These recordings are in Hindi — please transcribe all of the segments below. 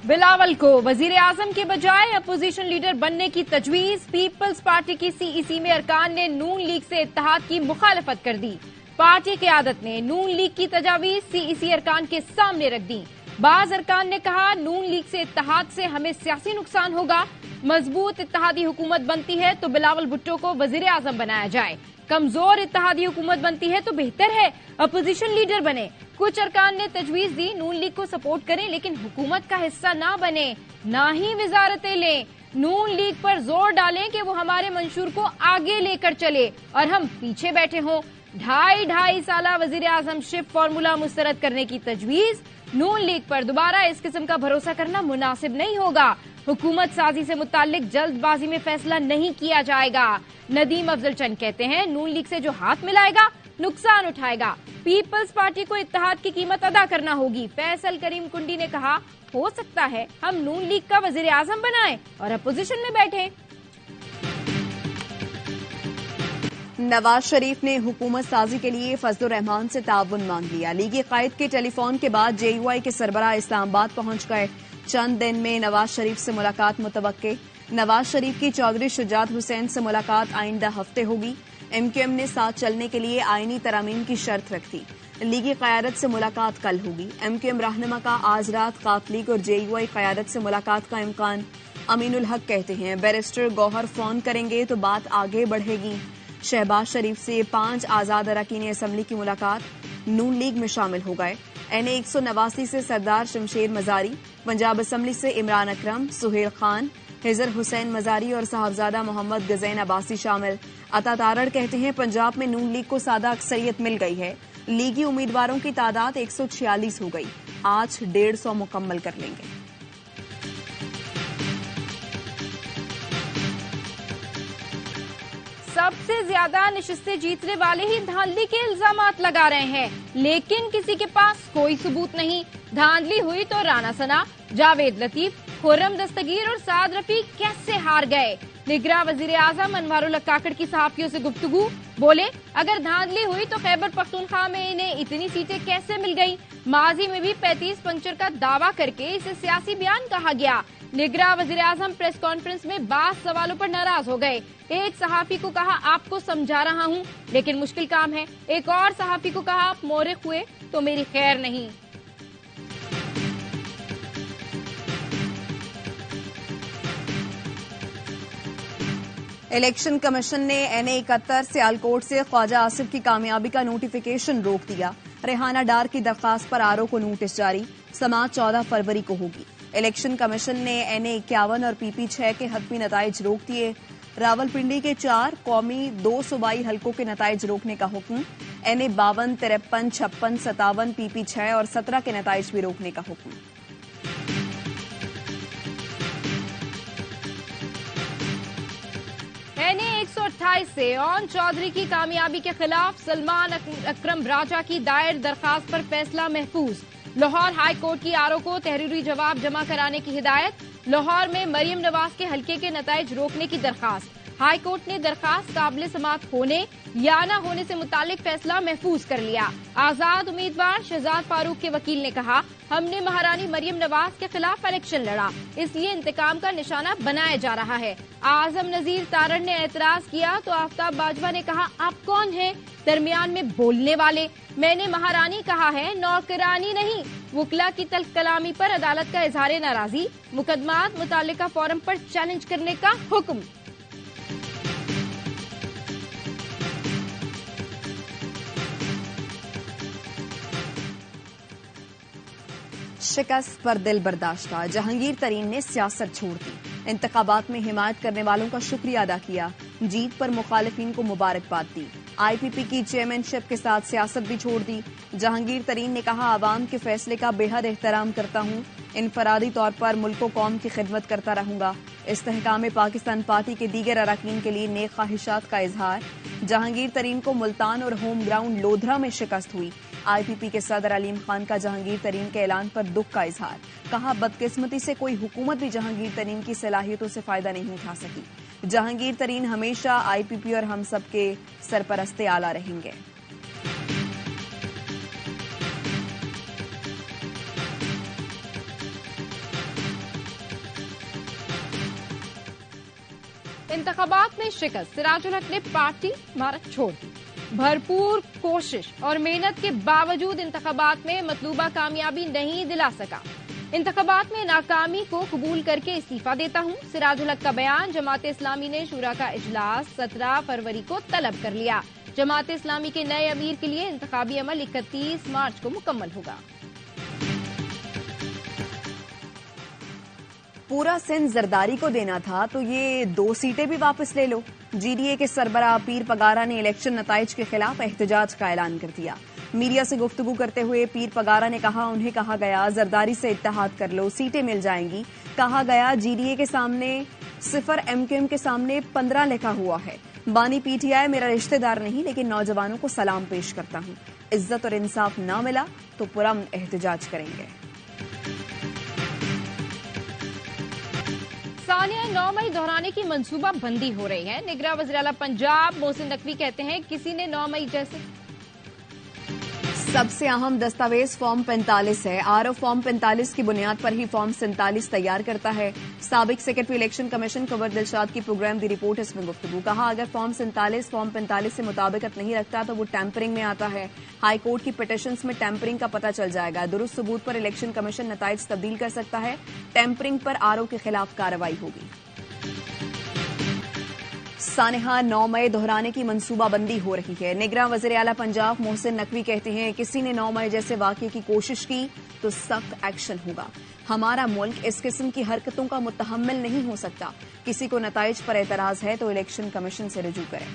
बिलावल को वजीर आजम के बजाय अपोजिशन लीडर बनने की तजवीज। पीपल्स पार्टी की सीईसी में अरकान ने नून लीग से इत्तेहाद की मुखालफत कर दी। पार्टी क़यादत ने नून लीग की तजावीज सीईसी अरकान के सामने रख दी। बाज अरकान ने कहा, नून लीग से इत्तेहाद से हमें सियासी नुकसान होगा। मजबूत इत्तेहादी हुकूमत बनती है तो बिलावल भुट्टो को वजीर आजम बनाया जाए। कमजोर इत्तेहादी हुकूमत बनती है तो बेहतर है अपोजिशन लीडर बने। कुछ अरकान ने तजवीज दी, नून लीग को सपोर्ट करें लेकिन हुकूमत का हिस्सा ना बने, ना ही वजारतें लें। नून लीग पर जोर डालें कि वो हमारे मंशूर को आगे लेकर चले और हम पीछे बैठे हों। ढाई साला वजीर आजम शिप फार्मूला मुस्तरद करने की तजवीज। नून लीग पर दोबारा इस किस्म का भरोसा करना मुनासिब नहीं होगा। हुकूमत साजी से मुताल्लिक जल्दबाजी में फैसला नहीं किया जाएगा। नदीम अफजल चंद कहते हैं, नून लीग से जो हाथ मिलाएगा नुकसान उठाएगा। पीपल्स पार्टी को इत्तेहाद की कीमत अदा करना होगी। फैसल करीम कुंडी ने कहा, हो सकता है हम नून लीग का वजीर आजम बनाएं और अपोजिशन में बैठे। नवाज शरीफ ने हुकूमत साजी के लिए फजलुर रहमान से ताउन मांग लिया। लीगी कायद के टेलीफोन के बाद जेयूआई के सरबराह इस्लामाबाद पहुंच गए। चंद दिन में नवाज शरीफ से मुलाकात मुतवक्के। नवाज शरीफ की चौधरी शुजात हुसैन से मुलाकात आइंदा हफ्ते होगी। एमक्यूएम ने साथ चलने के लिए आईनी तरामीम की शर्त रख दी। लीगी क़यादत से मुलाकात कल होगी। एमक्यूएम रहनुमा का आज रात काफ लीग और जेयूआई क़यादत से मुलाकात का इम्कान। अमीनुल हक कहते हैं, बैरिस्टर गौहर फोन करेंगे तो बात आगे बढ़ेगी। शहबाज शरीफ से 5 आजाद अरकान असम्बली की मुलाकात। नून लीग में शामिल हो गए। NA 189 से सरदार शमशेर मजारी, पंजाब असम्बली से इमरान अकरम, सुहेल खान, हिजर हुसैन मजारी और साहबजादा मोहम्मद गजैन अब्बासी शामिल। अता तारड़ कहते हैं, पंजाब में नून लीग को सादा अक्सरियत मिल गई है। लीगी उम्मीदवारों की तादाद 146 हो गई। आज 150 मुकम्मल कर लेंगे। सबसे ज्यादा नशिस्तें जीतने वाले ही धांधली के इल्जामात लगा रहे हैं, लेकिन किसी के पास कोई सबूत नहीं। धांधली हुई तो राना सना, जावेद लतीफ, खुर्रम दस्तगीर और साद रफीक कैसे हार गए। निगरां वजीर आजम अनवारुल हक काकड़ की सहाफियों से गुफ्तगू। बोले, अगर धांधली हुई तो खैबर पख्तूनख्वा में इन्हें इतनी सीटें कैसे मिल गई। माजी में भी 35 पंक्चर का दावा करके इसे सियासी बयान कहा गया। निगरां वजीर आजम प्रेस कॉन्फ्रेंस में 22 सवालों पर नाराज हो गए। एक सहाफी को कहा, आपको समझा रहा हूं लेकिन मुश्किल काम है। एक और सहाफी को कहा, आप मोरिक हुए तो मेरी खैर नहीं। इलेक्शन कमीशन ने NA 71 सियालकोट से ख्वाजा आसिफ की कामयाबी का नोटिफिकेशन रोक दिया। रेहाना डार की दरखास्त पर RO को नोटिस जारी। समाअत 14 फरवरी को होगी। इलेक्शन कमीशन ने NA 51 और PP 6 के हतमी नताइज रोक दिए। रावलपिंडी के 4 कौमी 2 सूबाई हलकों के नताइज रोकने का हुक्म। NA 52, 53, 56, 57, PP 6 और 17 के नताइज भी रोकने का हुक्म। NA 128 से ओन चौधरी की कामयाबी के खिलाफ सलमान अकरम राजा की दायर दरखास्त पर फैसला महफूज। लाहौर हाई कोर्ट की RO को तहरीरी जवाब जमा कराने की हिदायत। लाहौर में मरियम नवाज के हल्के के नताइज रोकने की दरखास्त। हाई कोर्ट ने दरखास्त काबिल समाअत होने या न होने से मुतालिक फैसला महफूज कर लिया। आजाद उम्मीदवार शहजाद फारूक के वकील ने कहा, हमने महारानी मरियम नवाज के खिलाफ इलेक्शन लड़ा, इसलिए इंतकाम का निशाना बनाया जा रहा है। आजम नजीर तारड़ ने एतराज किया तो आफ्ताब बाजवा ने कहा, आप कौन हैं दरमियान में बोलने वाले। मैंने महारानी कहा है, नौकरानी नहीं। वकला की तल्ख कलामी पर अदालत का इजहार नाराजी। मुकदमात मुतालिका फोरम पर चैलेंज करने का हुक्म। शिकस्त पर दिल बर्दाश्ता, जहांगीर तरीन ने सियासत छोड़ दी। इंतखाबात में हिमायत करने वालों का शुक्रिया अदा किया। जीत पर मुखालिफिन को मुबारकबाद दी। IPP की चेयरमैनशिप के साथ सियासत भी छोड़ दी। जहांगीर तरीन ने कहा, आवाम के फैसले का बेहद एहतराम करता हूँ। इनफरादी तौर पर मुल्क व कौम की खिदमत करता रहूंगा। इस्तेहकाम पाकिस्तान पार्टी के दीगर अरकान के लिए नेक ख्वाहिशात का इजहार। जहांगीर तरीन को मुल्तान और होम ग्राउंड लोधरा में शिकस्त हुई। IPP के सदर अलीम खान का जहांगीर तरीन के ऐलान पर दुख का इजहार। कहा, बदकिस्मती से कोई हुकूमत भी जहांगीर तरीन की सलाहियतों से फायदा नहीं उठा सकी। जहांगीर तरीन हमेशा IPP और हम सब के सरपरस्ते आला रहेंगे। इंतखाबात में शिकस्त, सिराजुल हक ने पार्टी इमारत छोड़ दी। भरपूर कोशिश और मेहनत के बावजूद इंतखाबात में मतलूबा कामयाबी नहीं दिला सका। इंतखाबात में नाकामी को कबूल करके इस्तीफा देता हूं, सिराजुल हक का बयान। जमात इस्लामी ने शूरा का इजलास 17 फरवरी को तलब कर लिया। जमात इस्लामी के नए अमीर के लिए इंतखाबी अमल 31 मार्च को मुकम्मल होगा। पूरा सिंध जरदारी को देना था तो ये 2 सीटें भी वापस ले लो। जीडीए के सरबराह पीर पगारा ने इलेक्शन नताइज के खिलाफ एहतजाज का ऐलान कर दिया। मीडिया से गुफ्तगू करते हुए पीर पगारा ने कहा, उन्हें कहा गया जरदारी से इत्तेहाद कर लो, सीटें मिल जाएंगी। कहा गया जीडीए के सामने 0, एमक्यूएम के सामने 15 लिखा हुआ है। बानी पीटीआई मेरा रिश्तेदार नहीं, लेकिन नौजवानों को सलाम पेश करता हूं। इज्जत और इंसाफ न मिला तो पुरअमन एहतजाज करेंगे। सानिया 9 मई दोहराने की मंसूबा बंदी हो रही है। निगरां वज़ीर आला पंजाब मोहसिन नकवी कहते हैं, किसी ने 9 मई जैसे सबसे अहम दस्तावेज फॉर्म 45 है। आरओ फॉर्म 45 की बुनियाद पर ही फॉर्म 47 तैयार करता है। साबिक secretary election commission Kanwar Dilshad की प्रोग्राम दी रिपोर्ट इसमें गुफ्तगू। कहा, अगर फॉर्म 47 फॉर्म 45 से मुताबिकत नहीं रखता तो वो टैंपरिंग में आता है। हाई कोर्ट की पिटीशंस में टैंपरिंग का पता चल जाएगा। दुरुस्त सबूत पर इलेक्शन कमीशन नताइज तब्दील कर सकता है। टैंपरिंग पर आरओ के खिलाफ कार्रवाई होगी। सानिहा 9 मई दोहराने की मंसूबाबंदी हो रही है। निगरां वज़ीर आला पंजाब मोहसिन नकवी कहते हैं, किसी ने 9 मई जैसे वाक़ये की कोशिश की तो सख्त एक्शन होगा। हमारा मुल्क इस किस्म की हरकतों का मुतहम्मिल नहीं हो सकता। किसी को नताइज पर एतराज है तो इलेक्शन कमीशन से रुजू करें।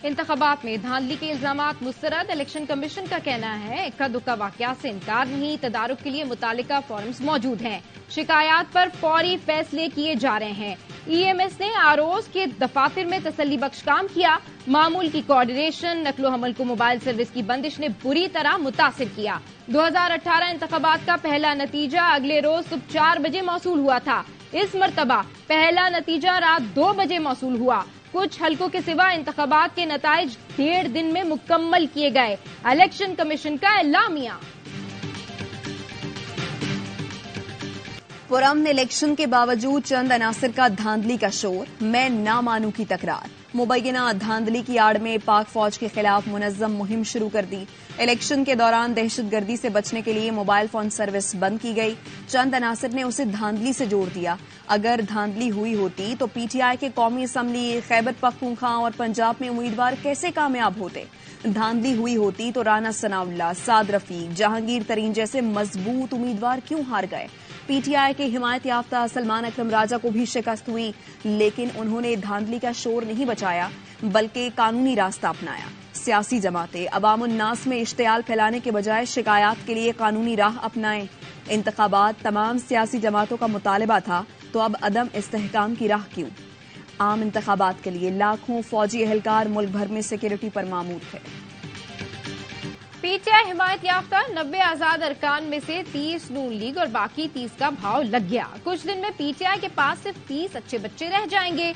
इंतखाबात में धांधली के इल्जामात मुस्तरद। इलेक्शन कमीशन का कहना है, इक्का दुक्का वाकयात से इनकार नहीं, तदारुक के लिए मुतालिका फॉरम्स मौजूद हैं। शिकायत पर फौरी फैसले किए जा रहे हैं। ईएमएस ने आरओज के दफातर में तसल्ली बख्श काम किया। मामूल की कोऑर्डिनेशन, नकलो हमल को मोबाइल सर्विस की बंदिश ने बुरी तरह मुतासिर किया। 2018 इंतखाबात का पहला नतीजा अगले रोज सुबह 4 बजे मौसूल हुआ था। इस मरतबा पहला नतीजा रात 2 बजे मौसूल हुआ। कुछ हलकों के सिवा इंतखाबात के नताइज 1.5 दिन में मुकम्मल किए गए। इलेक्शन कमीशन का एलामिया। पुरअमन इलेक्शन के बावजूद चंद अनासिर का धांधली का शोर, मैं ना मानूं की तकरार। मुबैना धांधली की आड़ में पाक फौज के खिलाफ मुनज़्ज़म मुहिम शुरू कर दी। इलेक्शन के दौरान दहशतगर्दी से बचने के लिए मोबाइल फोन सर्विस बंद की गई। चंद अनासिर ने उसे धांधली से जोड़ दिया। अगर धांधली हुई होती तो पीटीआई के कौमी असम्बली, खैबर पख्तूनख्वा और पंजाब में उम्मीदवार कैसे कामयाब होते। धांधली हुई होती तो राना सनाउल्लाह, साद रफीक, जहांगीर तरीन जैसे मजबूत उम्मीदवार क्यों हार गए। पीटीआई के हिमायत याफ्ता सलमान अकरम राजा को भी शिकस्त हुई, लेकिन उन्होंने धांधली का शोर नहीं बचाया बल्कि कानूनी रास्ता अपनाया। सियासी जमातें अवामुन्नास में इश्तियाल फैलाने के बजाय शिकायत के लिए कानूनी राह अपनाएं। इंतखाबात तमाम सियासी जमातों का मुतालबा था, तो अब अदम इस्तेहकाम की राह क्यों। आम इंतखाबात के लिए लाखों फौजी एहलकार मुल्क भर में सिक्योरिटी पर मामूर थे। पीटीआई हिमायत याफ्ता 90 आजाद अरकान में से 30 नून लीग और बाकी 30 का भाव लग गया। कुछ दिन में पीटीआई के पास सिर्फ 30 अच्छे बच्चे रह जाएंगे।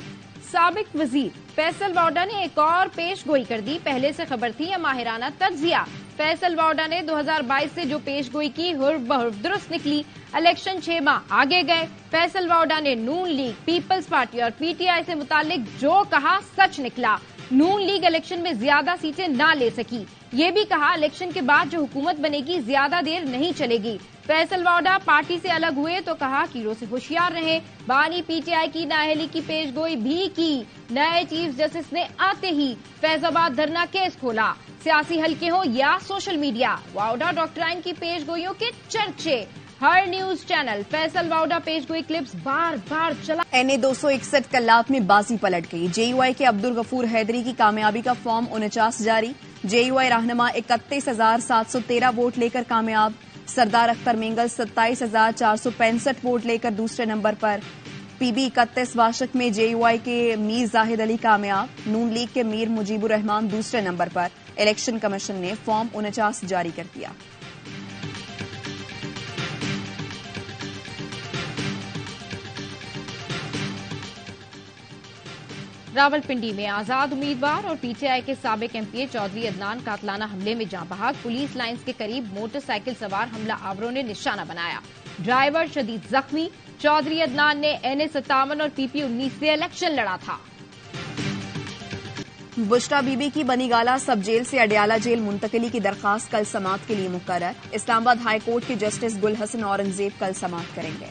साबिक वजीर फैसल वाउडा ने एक और पेश गोई कर दी। पहले से खबर थी या माहिराना तज्जिया। फैसल वाउडा ने 2022 से जो पेश गोई की हुर्फ बहुर्फ दुरुस्त निकली। इलेक्शन 6 माह आगे गए। फैसल वाउडा ने नून लीग, पीपल्स पार्टी और पीटीआई से मुतालिक जो कहा सच निकला। नून लीग इलेक्शन में ज्यादा सीटें ना ले सकी। ये भी कहा इलेक्शन के बाद जो हुकूमत बनेगी ज्यादा देर नहीं चलेगी। फैसल वाउडा पार्टी से अलग हुए तो कहा कीरों से होशियार रहे। बानी पीटीआई की नाअहली की पेशगोई भी की। नए चीफ जस्टिस ने आते ही फैजाबाद धरना केस खोला। सियासी हलके हो या सोशल मीडिया, वाउडा डॉक्ट्राइन की पेशगोइयों के चर्चे। हर न्यूज चैनल फैसल वाउडा पेशगोई क्लिप्स बार बार चला। NA 261 कल्लात में बाजी पलट गई। जेयूआई के अब्दुल गफूर हैदरी की कामयाबी का फॉर्म 49 जारी। जेयूआई रहनुमा 31,713 वोट लेकर कामयाब। सरदार अख्तर मेंगल 27,465 वोट लेकर दूसरे नंबर पर। PB 31 वाशक में जेयूआई के मीर जाहिद अली कामयाब। नून लीग के मीर मुजीबुर रहमान दूसरे नंबर पर। इलेक्शन कमीशन ने फॉर्म 49 जारी कर दिया। रावलपिंडी में आजाद उम्मीदवार और पीटीआई के साबिक एमपीए चौधरी अदनान कातलाना हमले में जाँ बहक। पुलिस लाइंस के करीब मोटरसाइकिल सवार हमला आवरों ने निशाना बनाया। ड्राइवर शदीद जख्मी। चौधरी अदनान ने NA57 और PP19 से इलेक्शन लड़ा था। बुश्रा बीबी की बनीगाला सब जेल से अडयाला जेल मुंतकिली की दरखास्त कल समाअत के लिए मुकर्रर। इस्लामाबाद हाई कोर्ट के जस्टिस गुल हसन औरंगजेब कल समाअत करेंगे।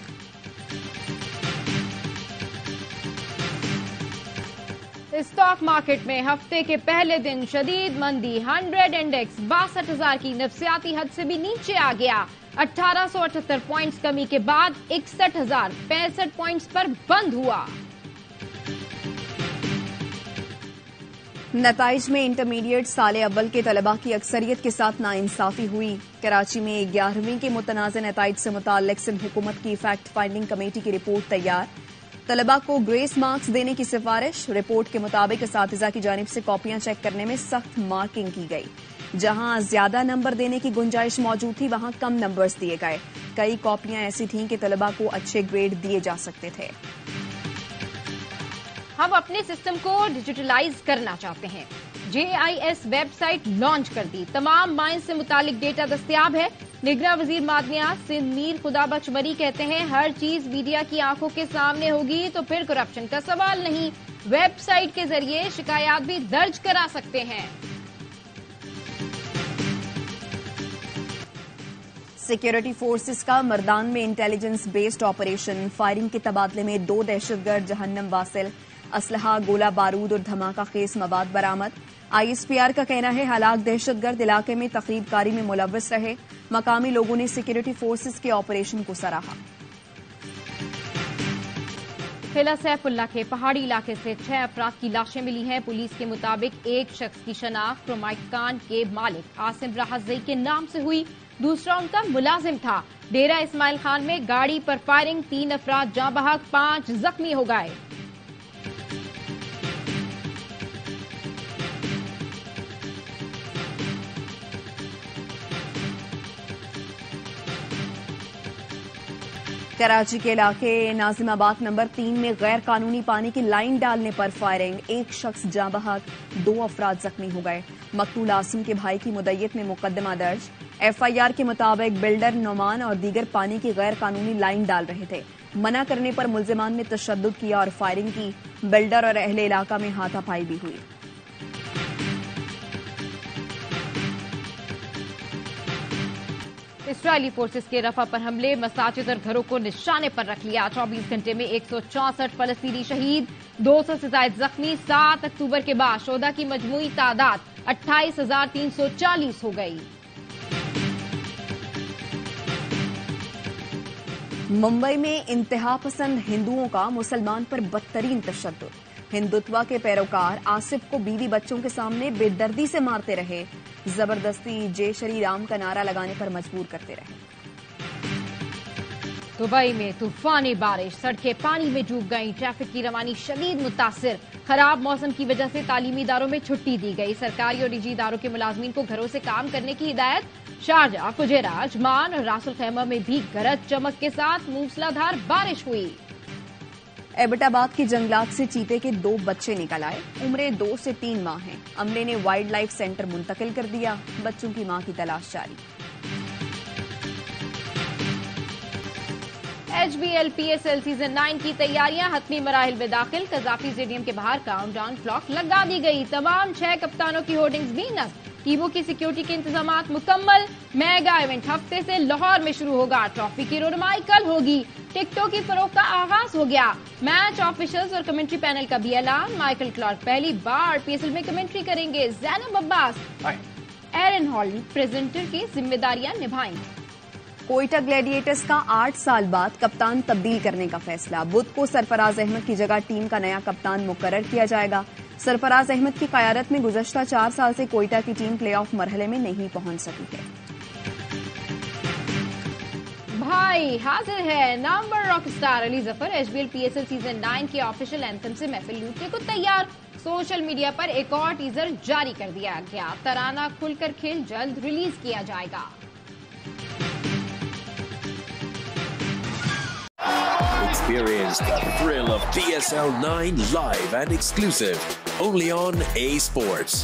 स्टॉक मार्केट में हफ्ते के पहले दिन शदीद मंदी। 100 इंडेक्स 62,000 की नफसियाती हद से भी नीचे आ गया। 1878 पॉइंट्स कमी के बाद 61,065 पॉइंट्स पर बंद हुआ। नताइज में इंटरमीडिएट साले अव्वल के तलबा की अक्सरियत के साथ नाइंसाफी हुई। कराची में 11वीं के मुतनाज़ नताइज से मुताल्लिक सिंध हुकूमत की फैक्ट फाइंडिंग कमेटी की रिपोर्ट तैयार। तलबा को ग्रेस मार्क्स देने की सिफारिश। रिपोर्ट के मुताबिक असातिज़ा की जानिब से कॉपियां चेक करने में सख्त मार्किंग की गई। जहां ज्यादा नंबर देने की गुंजाइश मौजूद थी वहां कम नंबर्स दिए गए। कई कॉपियां ऐसी थीं कि तलबा को अच्छे ग्रेड दिए जा सकते थे। हम अपने सिस्टम को डिजिटलाइज करना चाहते हैं। JIS वेबसाइट लॉन्च कर दी। तमाम माइन से मुतालिक डेटा दस्तयाब है। निगरान वजीर मादनियात सिंध मीर खुदाबख्श मरी कहते हैं, हर चीज मीडिया की आंखों के सामने होगी तो फिर करप्शन का सवाल नहीं। वेबसाइट के जरिए शिकायत भी दर्ज करा सकते हैं। सिक्योरिटी फोर्सेस का मर्दान में इंटेलिजेंस बेस्ड ऑपरेशन। फायरिंग के तबादले में 2 दहशतगर्द जहन्नम वासिल। असलहा, गोला बारूद और धमाका खेस मवाद बरामद। ISPR का कहना है हलाक दहशतगर्द इलाके में तखरीबकारी में मुलव्वस रहे। मकामी लोगों ने सिक्योरिटी फोर्सेस के ऑपरेशन को सराहा। किला सैफुल्ला के पहाड़ी इलाके से 6 अफराद की लाशें मिली हैं। पुलिस के मुताबिक एक शख्स की शनाख्त प्रोमाइकान के मालिक आसिम राहतजई के नाम से हुई। दूसरा उनका मुलाजिम था। डेरा इस्माइल खान में गाड़ी पर फायरिंग, 3 अफराद जाँ बहक, 5 जख्मी हो गए। कराची के इलाके नाजिमाबाद नंबर 3 में गैर कानूनी पानी की लाइन डालने पर फायरिंग, एक शख्स जाँ बहक, 2 अफराद जख्मी हो गए। मकतूल आसिम के भाई की मुद्दत में मुकदमा दर्ज। FIR के मुताबिक बिल्डर नोमान और दीगर पानी की गैर कानूनी लाइन डाल रहे थे। मना करने पर मुल्जिमान ने तशद्दुद किया और फायरिंग की। बिल्डर और अहले इलाका में हाथापाई भी हुई। इसराइली फोर्सेस के रफा पर हमले, मसाजिद और घरों को निशाने पर रख लिया। 24 घंटे में 164 फलस्तीनी शहीद, 200 से ज्यादा जख्मी। 7 अक्टूबर के बाद शोधा की मजमूई तादाद 28,340 हो गई। मुंबई में इंतहा पसंद हिंदुओं का मुसलमान पर बदतरीन तशद्दुद। हिंदुत्व के पैरोकार आसिफ को बीवी बच्चों के सामने बेदर्दी से मारते रहे। जबरदस्ती जय श्री राम का नारा लगाने पर मजबूर करते रहे। दुबई में तूफानी बारिश, सड़कें पानी में डूब गईं। ट्रैफिक की रवानी शदीद मुतासिर। खराब मौसम की वजह से तालीमी इदारों में छुट्टी दी गई। सरकारी और निजी इदारों के मुलाजमीन को घरों से काम करने की हिदायत। शारजा, फुजैरा, अजमान और रासुल खैमा में भी गरज चमक के साथ मूसलाधार बारिश हुई। एबटाबाद के जंगलात से चीते के 2 बच्चे निकल आए। उम्रें 2 से 3 माह हैं। अमले ने वाइल्ड लाइफ सेंटर मुंतकिल कर दिया। बच्चों की मां की तलाश जारी। HBL PSL सीजन 9 की तैयारियां हतमी मराहिल में दाखिल। कजाफी स्टेडियम के बाहर काउंटडाउन क्लॉक लगा दी गई। तमाम 6 कप्तानों की होर्डिंग्स भी नस्ब। टीमों की सिक्योरिटी के इंतजामात मुकम्मल। मेगा इवेंट हफ्ते से लाहौर में शुरू होगा। ट्रॉफी की रोडमाई कल होगी। टिकटों की फरोख्त का आगाज हो गया। मैच ऑफिशियल्स और कमेंट्री पैनल का भी ऐलान। माइकल क्लार्क पहली बार PSL में कमेंट्री करेंगे। जैनब अब्बास, एरन हॉल प्रेजेंटर की जिम्मेदारियां निभाएंगे। कोयटा ग्लैडिएटर्स का 8 साल बाद कप्तान तब्दील करने का फैसला। बुध को सरफराज अहमद की जगह टीम का नया कप्तान मुकर्रर किया जाएगा। सरफराज अहमद की क़यादत में गुज़श्ता 4 साल से कोयटा की टीम प्लेऑफ मरहले में नहीं पहुंच सकी है। भाई हाजिर है Namvar Rockstar Ali Zafar. HBL PSL season 9 के ऑफिशियल एंथम से महफिल लूटने को तैयार। सोशल मीडिया पर एक और टीजर जारी कर दिया गया। तराना खुलकर खेल जल्द रिलीज किया जाएगा। Experience the thrill of PSL 9 live and exclusive only on A Sports.